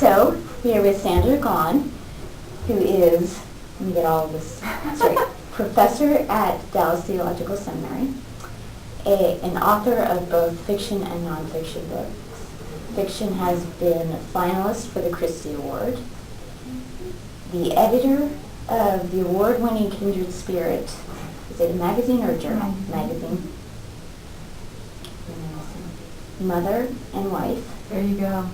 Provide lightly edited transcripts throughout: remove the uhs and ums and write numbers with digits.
So, here with Sandra Glahn, who is, let me get all of this straight, professor at Dallas Theological Seminary, an author of both fiction and nonfiction books. Fiction has been a finalist for the Christy Award, the editor of the award-winning Kindred Spirit. Is it a magazine or a journal? Magazine. Mother and wife. There you go.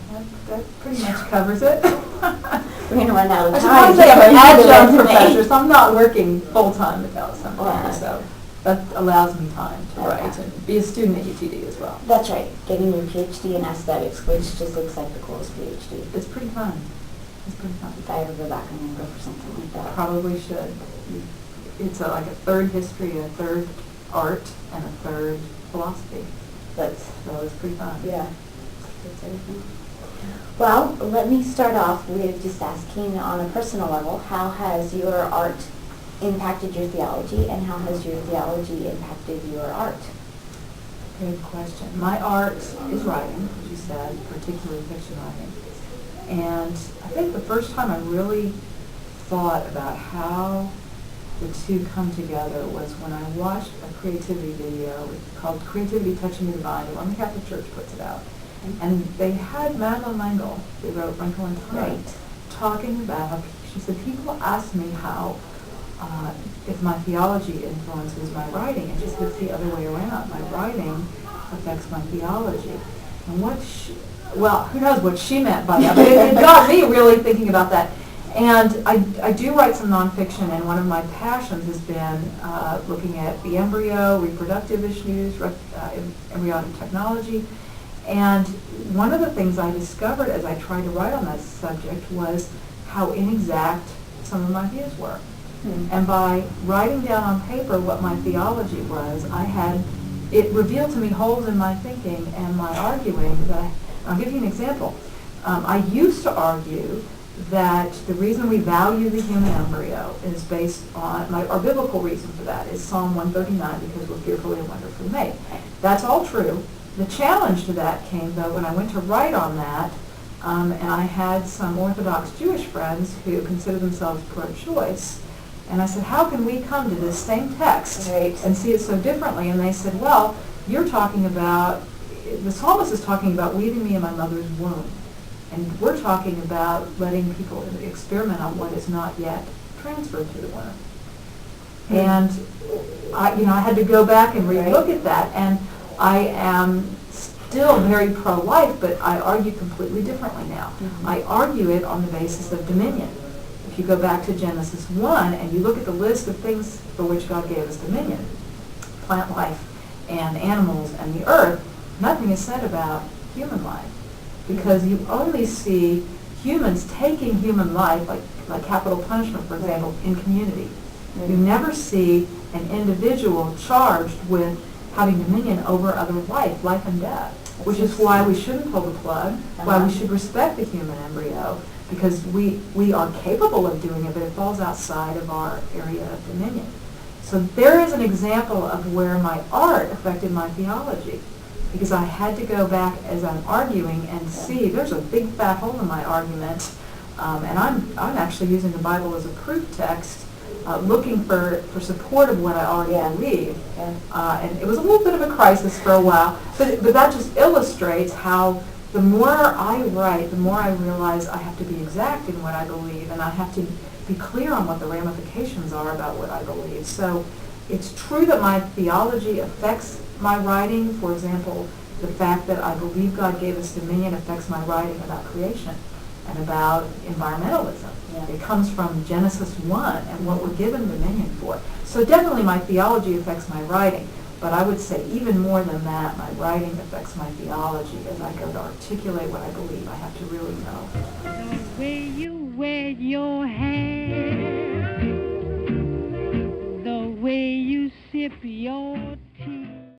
That pretty much covers it. We're going to run out of I time. should say I'm an adjunct professor, so I'm not working full-time at Dallas Seminary, so that allows me time to write and be a student at UTD as well. That's right. Getting your PhD in aesthetics, which just looks like the coolest PhD. It's pretty fun. It's pretty fun. If I ever go back, I'm going to go for something like that. Probably should. It's like a third history, a third art, and a third philosophy. So it's pretty fun. Yeah. That's everything. Well, let me start off with just asking on a personal level, how has your art impacted your theology, and how has your theology impacted your art? Good question. My art is writing, as you said, particularly fiction writing. And I think the first time I really thought about how the two come together was when I watched a creativity video called Creativity Touching the Divine. The Roman Catholic Church puts it out. And they had Madeline L'Engle, who wrote Wrinkle in Time, talking about how she said, people ask me how, if my theology influences my writing. And she said it's the other way around. My writing affects my theology. And well, who knows what she meant by that, but it got me really thinking about that. And I do write some nonfiction, and one of my passions has been looking at the embryo, reproductive issues, embryonic technology. And one of the things I discovered as I tried to write on that subject was how inexact some of my views were. And by writing down on paper what my theology was, it revealed to me holes in my thinking and my arguing. I'll give you an example. I used to argue that the reason we value the human embryo is based on, our biblical reason for that is Psalm 139, because we're fearfully and wonderfully made. That's all true. The challenge to that came, though, when I went to write on that, and I had some Orthodox Jewish friends who consider themselves pro-choice. And I said, how can we come to this same text and see it so differently? And they said, well, you're talking about, the psalmist is talking about weaving me in my mother's womb. And we're talking about letting people experiment on what is not yet transferred to the womb. And I had to go back and relook at that. And I am still very pro-life, but I argue completely differently now. I argue it on the basis of dominion. If you go back to Genesis 1 and you look at the list of things for which God gave us dominion, plant life and animals and the earth, nothing is said about human life. Because you only see humans taking human life, like capital punishment, for example, in community. You never see an individual charged with having dominion over other life and death, which is why we shouldn't pull the plug, why we should respect the human embryo, because we are capable of doing it, but it falls outside of our area of dominion. So there is an example of where my art affected my theology, because I had to go back as I'm arguing and see there's a big fat hole in my argument, and I'm actually using the Bible as a proof text, looking for support of what I already believe. And it was a little bit of a crisis for a while, but that just illustrates how the more I write, the more I realize I have to be exact in what I believe, and I have to be clear on what the ramifications are about what I believe. So it's true that my theology affects my writing. For example, the fact that I believe God gave us dominion affects my writing about creation and about environmentalism. It comes from Genesis 1 and what we're given dominion for. So definitely my theology affects my writing, but I would say even more than that, my writing affects my theology. As I go to articulate what I believe, I have to really know. The way you wear your hair, the way you sip your